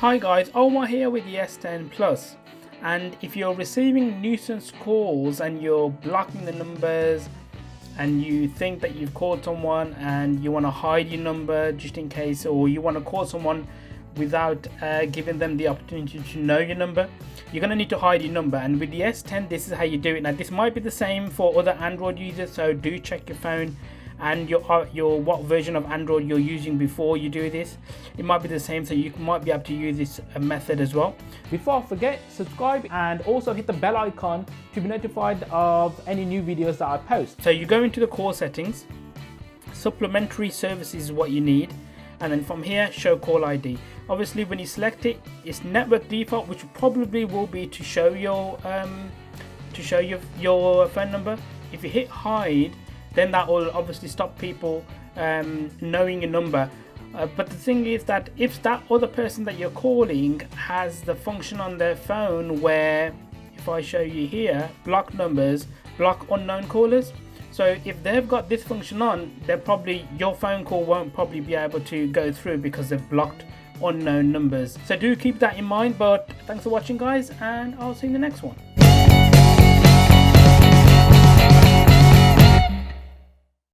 Hi guys, Omarr here with the S10 Plus, and if you're receiving nuisance calls and you're blocking the numbers and you think that you've called someone and you want to hide your number just in case, or you want to call someone without giving them the opportunity to know your number, you're going to need to hide your number. And with the S10 this is how you do it. Now this might be the same for other Android users, so do check your phone and your what version of Android you're using before you do this. It might be the same, so you might be able to use this method as well. Before I forget, subscribe and also hit the bell icon to be notified of any new videos that I post. So you go into the call settings, supplementary services is what you need, and then from here show call ID. Obviously when you select it, it's network default, which probably will be to show your phone number. If you hit hide, then that will obviously stop people knowing your number. But the thing is that if that other person that you're calling has the function on their phone where, if I show you here, block numbers, block unknown callers. So if they've got this function on, they're probably, your phone call won't probably be able to go through because they've blocked unknown numbers. So do keep that in mind. But thanks for watching guys, and I'll see you in the next one.